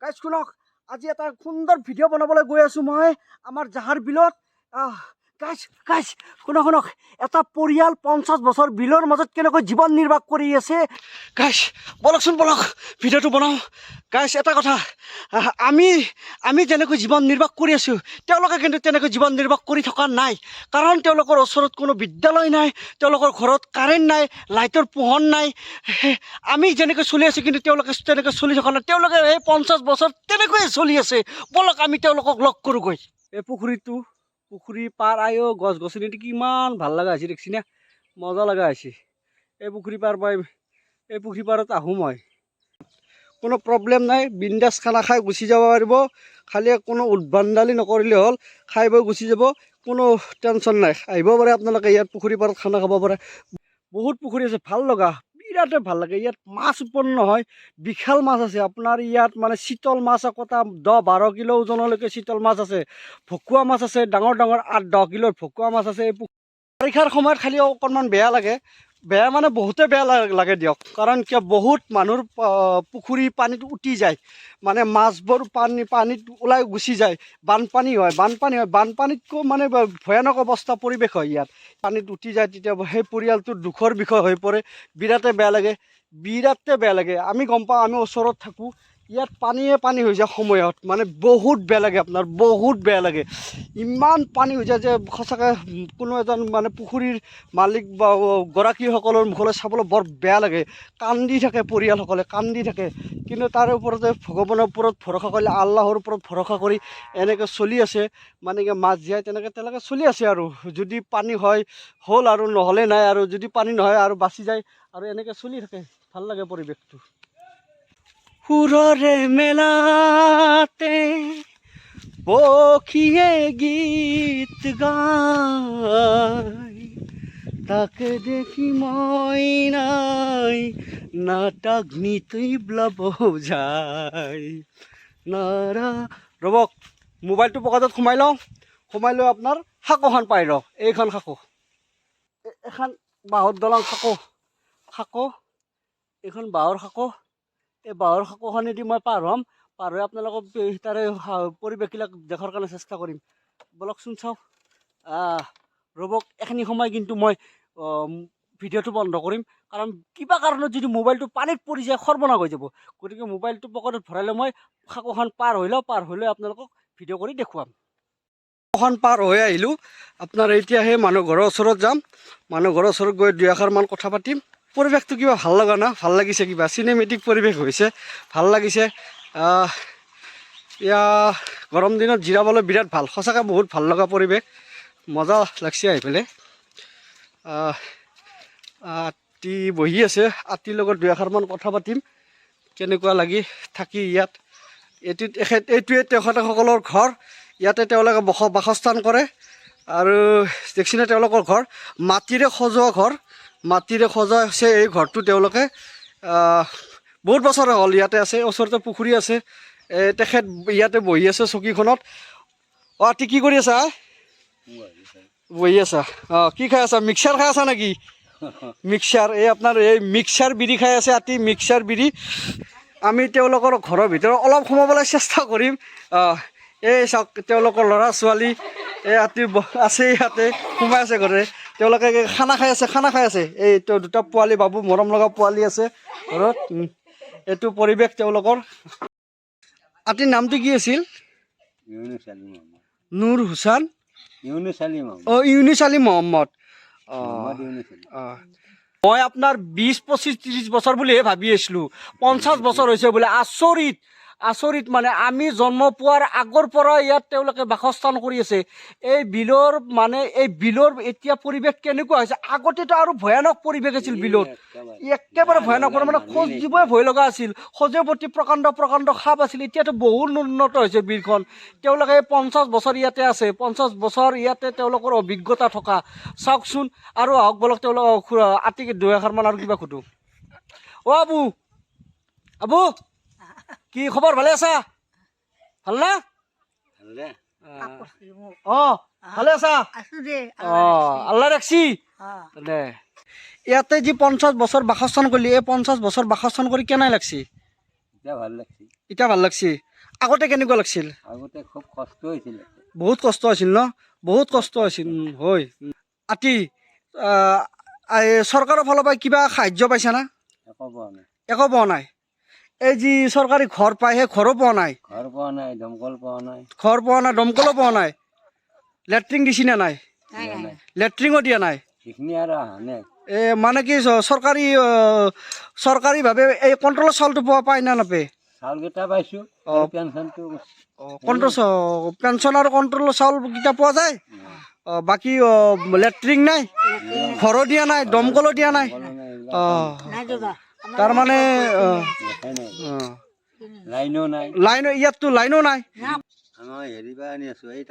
Guys শুনক, আজি এটা সুন্দৰ ভিডিঅ' বনাবলৈ গৈ আছোঁ মই আমাৰ জাহাৰ বিলত। গাইজ শুনক শুনক, এটা পৰিয়াল 50 বছৰ বিলৰ মাজত কেনেকৈ জীৱন নিৰ্বাহ কৰি আছে। গাইজ বলকচোন বলক, ভিডিঅ'টো বনাওঁ। গাইজ এটা কথা, আমি যেনেকৈ জীৱন নিৰ্বাহ কৰি আছোঁ, তেওঁলোকে কিন্তু তেনেকৈ জীৱন নিৰ্বাহ কৰি থকা নাই। কাৰণ তেওঁলোকৰ ওচৰত কোনো বিদ্যালয় নাই, তেওঁলোকৰ ঘৰত কাৰেণ্ট নাই, লাইটৰ পোহৰ নাই। আমি যেনেকৈ চলি আছোঁ কিন্তু তেওঁলোকে তেনেকৈ চলি থকা নাই। তেওঁলোকে এই 50 বছৰ তেনেকৈয়ে চলি আছে। বলক আমি তেওঁলোকক লগ কৰোঁগৈ। এই পুখুৰী পাৰ আয়ো, গছ গছনিটো কিমান ভাল লগা হৈছে দেখিছি না, মজা লগা হৈছে। এই পুখুৰী পাৰত আহোঁ মই, কোনো প্ৰব্লেম নাই, বিন্দাছ খানা খাই গুচি যাব পাৰিব। খালি কোনো উদ্ভণ্ডালি নকৰিলে হ'ল, খাই বৈ গুচি যাব, কোনো টেনশ্যন নাই। আহিব পাৰে আপোনালোকে, ইয়াত পুখুৰী পাৰত খানা খাব পাৰে। বহুত পুখুৰী আছে, ভাল লগা, বিৰাটে ভাল লাগে। ইয়াত মাছ উৎপন্ন হয়, বিশাল মাছ আছে আপোনাৰ ইয়াত, মানে চিতল মাছ একোটা 10-12 কিলো ওজনলৈকে চিতল মাছ আছে। ভকুৱা মাছ আছে, ডাঙৰ 8-10 কিলোৰ ভকুৱা মাছ আছে। এই বাৰিষাৰ সময়ত খালি অকণমান বেয়া লাগে, বেয়া মানে বহুতে বেয়া লাগে দিয়ক। কাৰণ কিয়, বহুত মানুহৰ পুখুৰী পানীত উটি যায়, মানে মাছবোৰ পানীত ওলাই গুচি যায়। বানপানী হয়, বানপানীতকৈ মানে ভয়ানক অৱস্থা পৰিৱেশ হয় ইয়াত। পানীত উটি যায়, তেতিয়া সেই পৰিয়ালটোৰ দুখৰ বিষয় হৈ পৰে। বিৰাটে বেয়া লাগে। আমি গম পাওঁ, আমি ওচৰত থাকোঁ, ইয়াত পানী হৈ যায় সময়ত, মানে বহুত বেয়া লাগে আপোনাৰ, বহুত বেয়া লাগে। ইমান পানী হৈ যায় যে সঁচাকৈ কোনো এজন মানে পুখুৰীৰ মালিক বা গৰাকীসকলৰ মুখলৈ চাবলৈ বৰ বেয়া লাগে। কান্দি থাকে, পৰিয়ালসকলে কান্দি থাকে। কিন্তু তাৰে ওপৰতে ভগৱানৰ ওপৰত ভৰসা কৰি, আল্লাহৰ ওপৰত ভৰসা কৰি এনেকৈ চলি আছে। মানে কি মাছ জীয়াই তেনেকৈ চলি আছে। আৰু যদি পানী হয় হ'ল, আৰু নহ'লে নাই, আৰু যদি পানী নহয় আৰু বাচি যায়, আৰু এনেকৈ চলি থাকে। ভাল লাগে পৰিৱেশটো। সুৰৰে মেলাতে পখিয়ে গীত গায়, তাকে দেখি মই নাই নাটাক নিতৈ ব্লাব যায় নাৰা। ৰ'বক, মোবাইলটো পকেটত সোমাই লৈ আপোনাৰ সাঁকোখন পাই লওক। এইখন সাঁকো, এখন বাঁহৰ দলং সাঁকো, এইখন বাঁহৰ সাঁকো। এই বাঁহৰ সাঁকোখনেদি মই পাৰ হৈ আপোনালোকক তাৰে পৰিৱেশবিলাক দেখাৰ কাৰণে চেষ্টা কৰিম। বলকচোন চাওক। ৰ'বক, এইখিনি সময় কিন্তু মই ভিডিঅ'টো বন্ধ কৰিম, কাৰণ কিবা কাৰণত যদি মোবাইলটো পানীত পৰি যায় সৰ্বনাশ হৈ যাব। গতিকে মোবাইলটো পকেটত ভৰাই লৈ মই সাঁকোখন পাৰ হৈ লওঁ, আপোনালোকক ভিডিঅ' কৰি দেখুৱাম। সাঁকোখন পাৰ হৈ আহিলোঁ আপোনাৰ, এতিয়া সেই মানুহ ঘৰৰ ওচৰত যাম। মানুহ ঘৰৰ ওচৰত গৈ 2 আষাৰমান কথা পাতিম। পৰিৱেশটো কিবা ভাল লগা না, ভাল লাগিছে, কিবা চিনেমেটিক পৰিৱেশ হৈছে, ভাল লাগিছে। গৰম দিনত জিৰাবলৈ বিৰাট ভাল, সঁচাকৈ বহুত ভাল লগা পৰিৱেশ, মজা লাগছে আহি পেলাই। আতি বহি আছে, আতিৰ লগত 2 আষাৰমান কথা পাতিম, কেনেকুৱা লাগি থাকি ইয়াত। এইটোৱে তেখেতসকলৰ ঘৰ, ইয়াতে তেওঁলোকে বাসস্থান কৰে। আৰু দেখিছেনে তেওঁলোকৰ ঘৰ, মাটিৰে সজোৱা হৈছে এই ঘৰটো। তেওঁলোকে বহুত বছৰে হ'ল ইয়াতে আছে, ওচৰতে পুখুৰী আছে। তেখেত ইয়াতে বহি আছে চকীখনত। আতি কি কৰি আছা? বহি আছা, কি খাই আছা? মিক্সাৰ খাই আছা নেকি? মিক্সাৰ, এই আপোনাৰ এই মিক্সাৰ বিড়ি খাই আছে আতি, মিক্সাৰ বিড়ি। আমি তেওঁলোকৰ ঘৰৰ ভিতৰত অলপ সোমাবলৈ চেষ্টা কৰিম। এই চাওক, তেওঁলোকৰ ল'ৰা ছোৱালী এই আতি আছে, ইয়াতে সোমাই আছে ঘৰে। তেওঁলোকে খানা খাই আছে। এই 2টা পোৱালি, বাবু মৰম লগা পোৱালি আছে ঘৰত। এইটো পৰিৱেশ তেওঁলোকৰ। আতিৰ নামটো কি আছিল? নুৰ হুছেইন, ইউনুছ আলী মহম্মদ। মই আপোনাৰ 20-25-30 বছৰ বুলিহে ভাবি আছিলোঁ, 50 বছৰ হৈছে বোলে। আচৰিত মানে, আমি জন্ম পোৱাৰ আগৰ পৰা ইয়াত তেওঁলোকে বাসস্থান কৰি আছে। এই বিলৰ এতিয়া পৰিৱেশ কেনেকুৱা হৈছে? আগতেতো আৰু ভয়ানক পৰিৱেশ আছিল বিলত, একেবাৰে ভয়ানক, মানে খোজ দিবই ভয় লগা আছিল। খোজৰ প্ৰতি প্ৰকাণ্ড সাপ আছিল। এতিয়াতো বহুত উন্নত হৈছে বিলখন। তেওঁলোকে 50 বছৰ ইয়াতে আছে, 50 বছৰ ইয়াতে তেওঁলোকৰ অভিজ্ঞতা থকা। চাওকচোন, আৰু আহক বলক, তেওঁলোকক আতিকে 2 আষাৰমান আৰু কিবা সুধো। আবু কি খবৰ? ভালে আছা? ভাল না? ভালে আছা? আল্লাহ ৰাখছি দে। ইয়াতে যি 50 বছৰ বাসস্থান কৰিলি, এই 50 বছৰ বাসস্থান কৰি কেনে লাগছি? এতিয়া ভাল লাগছি। আগতে কেনেকুৱা লাগিছিল? আগতে খুব কষ্ট হৈছিল। বহুত কষ্ট আছিল ন? বহুত কষ্ট হৈছিল হয়। আতি চৰকাৰৰ ফালৰ পৰা কিবা সাহায্য পাইছা না? একো পোৱা নাই। একো পোৱা নাই। এই যি চৰকাৰী ঘৰ পায় সেই ঘৰো পোৱা নাই। ঘৰ পোৱা নাই, দমকল পোৱা নাই। ঘৰ পোৱা নাই, দমকলো পোৱা নাই। লেট্ৰিন দিছি নে নাই? লেট্ৰিনো দিয়া নাই। সেইখিনি আৰু অহা নাই। মানে কি চৰকাৰীভাৱে এই কণ্ট্ৰলৰ চাউলটো পোৱা পায় না নাপায়? চাউলকেইটা পাইছোঁ, পেঞ্চনটো পেঞ্চন আৰু কণ্ট্ৰলৰ চাউল কেইটা পোৱা যায়। বাকী লেট্ৰিন নাই, ঘৰো দিয়া নাই, দমকলো দিয়া নাই। তাৰমানে লাইনো নাই। ইয়াততো লাইনো নাই। আমাৰ হেৰি পৰা আনি আছোঁ, এই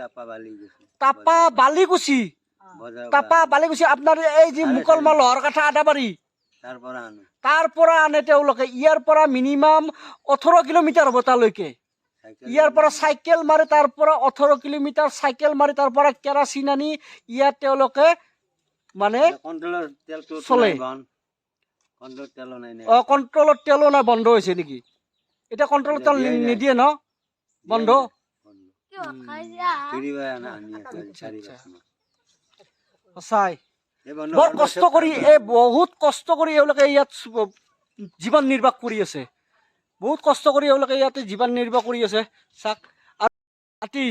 টাপা বালিকুচি। আপোনাৰ এই যি মুকলমা লোহাৰ কাঠা আদাবাৰী তাৰ পৰা আনে তেওঁলোকে। ইয়াৰ পৰা মিনিমাম 18 কিলোমিটাৰ হ'ব তালৈকে। ইয়াৰ পৰা চাইকেল মাৰি তাৰ পৰা 18 কিলোমিটাৰ চাইকেল মাৰি তাৰ পৰা কেৰাচিন আনি ইয়াত তেওঁলোকে মানে চলে। কণ্ট্ৰলৰ তেলো নাই, বন্ধ হৈছে নেকি? এতিয়া কণ্ট্ৰলৰ তেল নিদিয়ে ন? বন্ধ। সঁচাই বৰ কষ্ট কৰি বহুত কষ্ট কৰি এওঁলোকে ইয়াত জীৱন নিৰ্বাহ কৰি আছে। বহুত কষ্ট কৰি এওঁলোকে ইয়াতে জীৱন নিৰ্বাহ কৰি আছে। চাওক আতি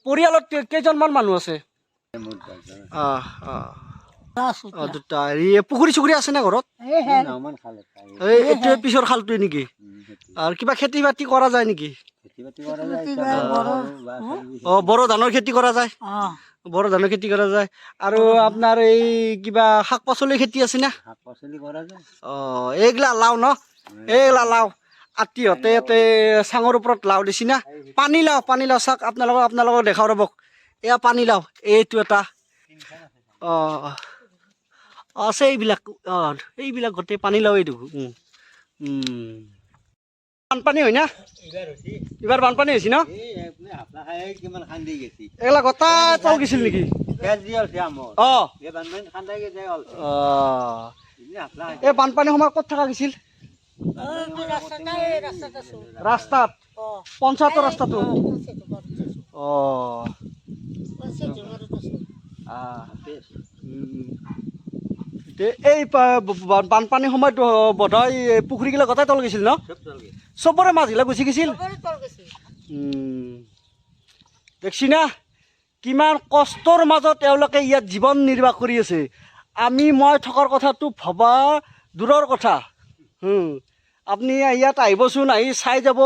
পৰিয়ালত কেইজনমান মানুহ আছে? দুটা। পুখুৰী চুখুৰী আছে নে ঘৰত? এইটোৱে পিছৰ খালটোৱে নেকি? আৰু কিবা খেতি বাতি কৰা যায় নেকি? বড়ো ধানৰ খেতি কৰা যায়। বড়ো ধানৰ খেতি কৰা যায়। আৰু আপোনাৰ এই কিবা শাক পাচলিৰ খেতি আছে না? শাক পাচলি কৰা যায়। এইগিলা লাও ন? এইগিলা লাও। আতিহঁতে ইয়াতে চাঙৰ ওপৰত লাও দিছি না? পানী লাও চাওক আপোনালোকক দেখাও ৰ'বক। এয়া পানী লাও, এইটো এটা আছে এইবিলাক। এইবিলাক গোটেই পানী লাও এইটো। বানপানী হয় না? এইবাৰ বানপানী হৈছে ন? এইগিলা গোটাই তল গৈছিল নেকি? এই বানপানী সময়ত ক'ত থকা গৈছিল? ৰাস্তাত, পঞ্চায়তৰ ৰাস্তাটো। এই বানপানীৰ সময়ত বোধহয় পুখুৰীগিলা গোটাই তল গৈছিল ন? চবৰে মাছগিলা গুচি গৈছিল। দেখছি না কিমান কষ্টৰ মাজত তেওঁলোকে ইয়াত জীৱন নিৰ্বাহ কৰি আছে। মই থকাৰ কথাটো ভবা দূৰৰ কথা। আপুনি ইয়াত আহিবচোন, আহি চাই যাব।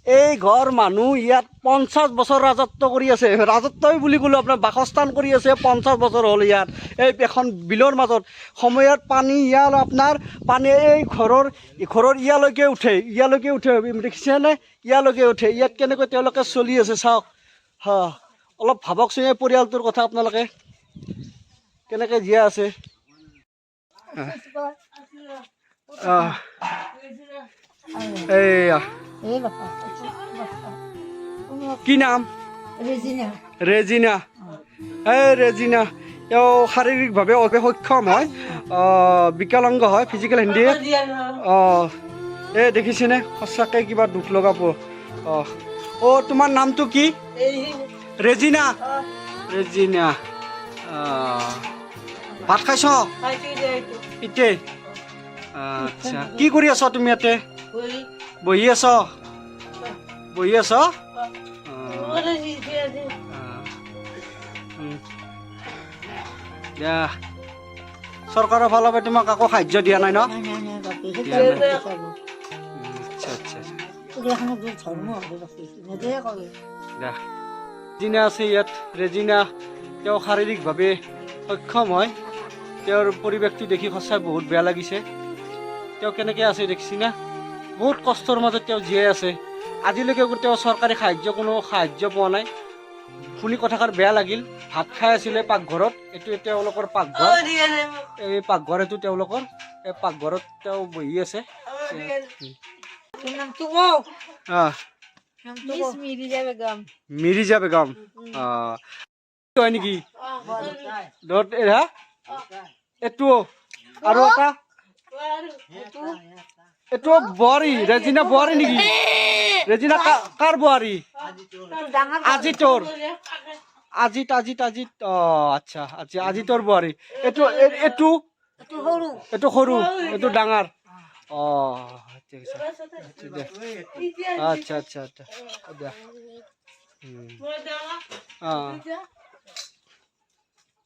এই ঘৰ মানুহ ইয়াত 50 বছৰ ৰাজত্ব কৰি আছে। ৰাজত্বই বুলি ক'লো, আপোনাৰ বাসস্থান কৰি আছে 50 বছৰ হ'ল ইয়াত। এই এখন বিলৰ মাজত সময়ত পানী ইয়াৰ আপোনাৰ পানী এই ঘৰৰ ইয়ালৈকে উঠে দেখিছেনে? ইয়ালৈকে উঠে। ইয়াত কেনেকৈ তেওঁলোকে চলি আছে চাওক। অলপ ভাবকচোন এই পৰিয়ালটোৰ কথা আপোনালোকে কেনেকৈ জীয়াই আছে। কি নাম? ৰেজিনা। ৰেজিনা তেওঁ শাৰীৰিকভাৱে অসক্ষম হয়, বিকলাংগ হয়, ফিজিকেল হেণ্ডি। দেখিছেনে? সঁচাকৈ কিবা দুখ লগাব। তোমাৰ নামটো কি? ৰেজিনা। ভাত খাইছ? ইতে আচ্ছা। কি কৰি আছ তুমি ইয়াতে? বহি আছ? চৰকাৰৰ ফালৰ পৰা তোমাক আকৌ সাহায্য দিয়া নাই ন? ৰেজিনা আছে ইয়াত। ৰেজিনা তেওঁ শাৰীৰিকভাৱে সক্ষম হয়। তেওঁৰ পৰিৱেশটো দেখি সঁচাই বহুত বেয়া লাগিছে। তেওঁ কেনেকৈ আছে দেখিছি না? বহুত কষ্টৰ মাজত তেওঁ জীয়াই আছে। আজিলৈকে তেওঁ চৰকাৰী কোনো সাহায্য পোৱা নাই। শুনি কথাষাৰ বেয়া লাগিল। ভাত খাই আছিলে পাকঘৰত। এইটো তেওঁলোকৰ পাকঘৰ। এই পাকঘৰ এইটো তেওঁলোকৰ। এই পাকঘৰত তেওঁ বহি আছে। মিৰিজা বেগম। হয় নেকি? এইটো আৰু এটা এইটো বোৱাৰী ৰেজিনা বোৱাৰী নেকি ৰেজিনা কাৰ বোৱাৰী আজি তোৰ আজিত আচ্ছা আচ্ছা আজি তোৰ বোৱাৰী এইটো এইটো এইটো সৰু এইটো ডাঙৰ ঠিক আছে দে আচ্ছা আচ্ছা আচ্ছা দে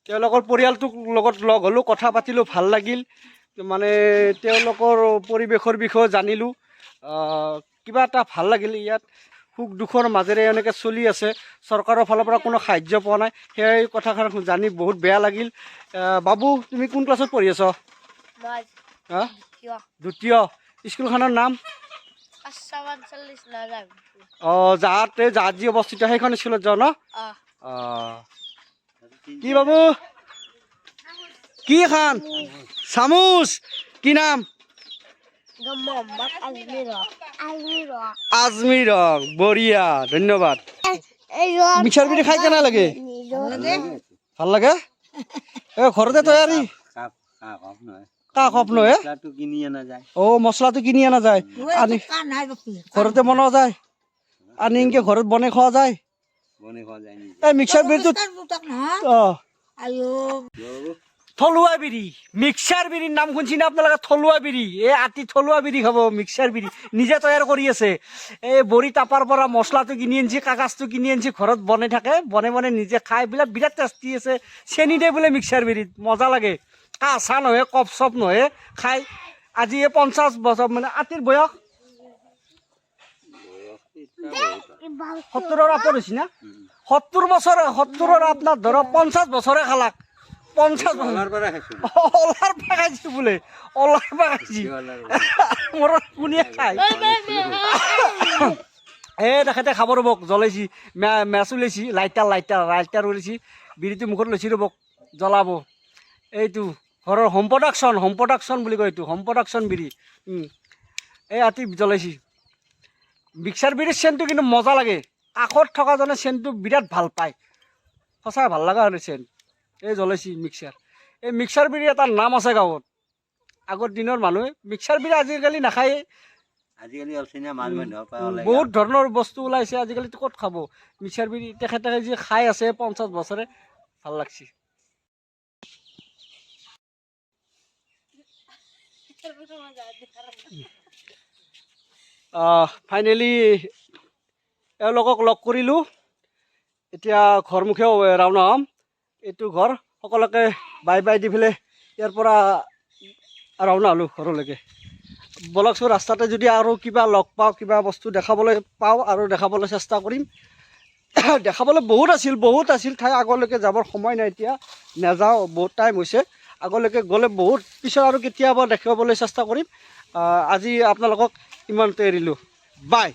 তেওঁলোকৰ পৰিয়ালটোক লগত লগ হ'লোঁ কথা পাতিলোঁ ভাল লাগিল মানে তেওঁলোকৰ পৰিৱেশৰ বিষয়ে জানিলোঁ কিবা এটা ভাল লাগিল ইয়াত সুখ দুখৰ মাজেৰে এনেকৈ চলি আছে চৰকাৰৰ ফালৰ পৰা কোনো সাহায্য পোৱা নাই সেই কথাষাৰ জানি বহুত বেয়া লাগিল বাবু তুমি কোন ক্লাছত পঢ়ি আছ হা দ্বিতীয় স্কুলখনৰ নাম জাহাজ যি অৱস্থিত সেইখন স্কুলত যাওঁ ন কি বাবু কি খান চামুচ কি নাম আজমিৰ হক বঢ়িয়া ধন্যবাদ মিক্সাৰ পিঠা খাই কেনে লাগে ভাল লাগে ঘৰতে তৈয়াৰী কা খপ নহয় মছলাটো কিনি অনা যায় আনি ঘৰতে বনোৱা যায় আনি এনেকে ঘৰত বনাই খোৱা যায় এই মিক্সাৰ বিৰিটো থলুৱা বিৰি মিক্সাৰ বিৰিৰ নাম শুনছি না আপোনালোকে থলুৱা বিৰি এই আতি থলুৱা বিৰি খাব মিক্সাৰ বিৰি নিজে তৈয়াৰ কৰি আছে এই বড়ি টাপাৰ পৰা মছলাটো কিনি আনিছে কাগজটো কিনি আনিছে ঘৰত বনাই থাকে বনাই নিজে খাই বোলে বিৰাট টেষ্টি আছে চেনি দিয়ে বোলে মিক্সাৰ বিৰিত মজা লাগে কাঁচা নহয় কপ চপ নহয় খাই আজি 50 বছৰ মানে আতিৰ বয়স 70ৰ আপৰ হৈছে না 70 বছৰে 70ৰ আপোনাৰ ধৰক 50 বছৰে খালাক 50 ওলাৰ পৰা খাইছো বোলে ওলাৰ পৰা খাইছি মোৰ কোনে খাই তেখেতে খাব ৰ'বক জ্বলাইছি মেচ ওলাইছি লাইটাৰ ওলাইছি বিৰিটো মুখত লৈছি ৰ'বক জ্বলাব এইটো ঘৰৰ হোম প্ৰডাকশ্যন বুলি কয় এইটো হোম প্ৰডাকশ্যন বিৰি এই আতি জ্বলাইছি মিক্সাৰ বিৰিৰ চেণ্টটো কিন্তু মজা লাগে কাষত থকাজনে চেণ্টটো বিৰাট ভাল পায় সঁচাই ভাল লগা আৰু চেণ্ট এই জ্বলাইছি এই মিক্সাৰ বিৰি এটা নাম আছে গাঁৱত আগৰ দিনৰ মানুহে মিক্সাৰ বিৰি আজিকালি নাখায়ে বহুত ধৰণৰ বস্তু ওলাইছে আজিকালি ক'ত খাব মিক্সাৰ বিৰি তেখেতে যি খাই আছে 50 বছৰে ভাল লাগছে ফাইনেলি এওঁলোকক লগ কৰিলোঁ এতিয়া ঘৰমুখে ৰাওনা হ'ম এইটো ঘৰ সকলোকে বাই দি পেলাই ইয়াৰ পৰা ৰাওনা হ'লোঁ ঘৰলৈকে বলকচোন ৰাস্তাতে যদি আৰু কিবা লগ পাওঁ কিবা বস্তু দেখাবলৈ পাওঁ আৰু দেখাবলৈ চেষ্টা কৰিম দেখাবলৈ বহুত আছিল ঠাই আগলৈকে যাবৰ সময় নাই এতিয়া নাযাওঁ বহুত টাইম হৈছে আগলৈকে গ'লে বহুত পিছত আৰু কেতিয়াবা দেখাবলৈ চেষ্টা কৰিম আজি আপোনালোকক ইমানতে এৰিলোঁ বাই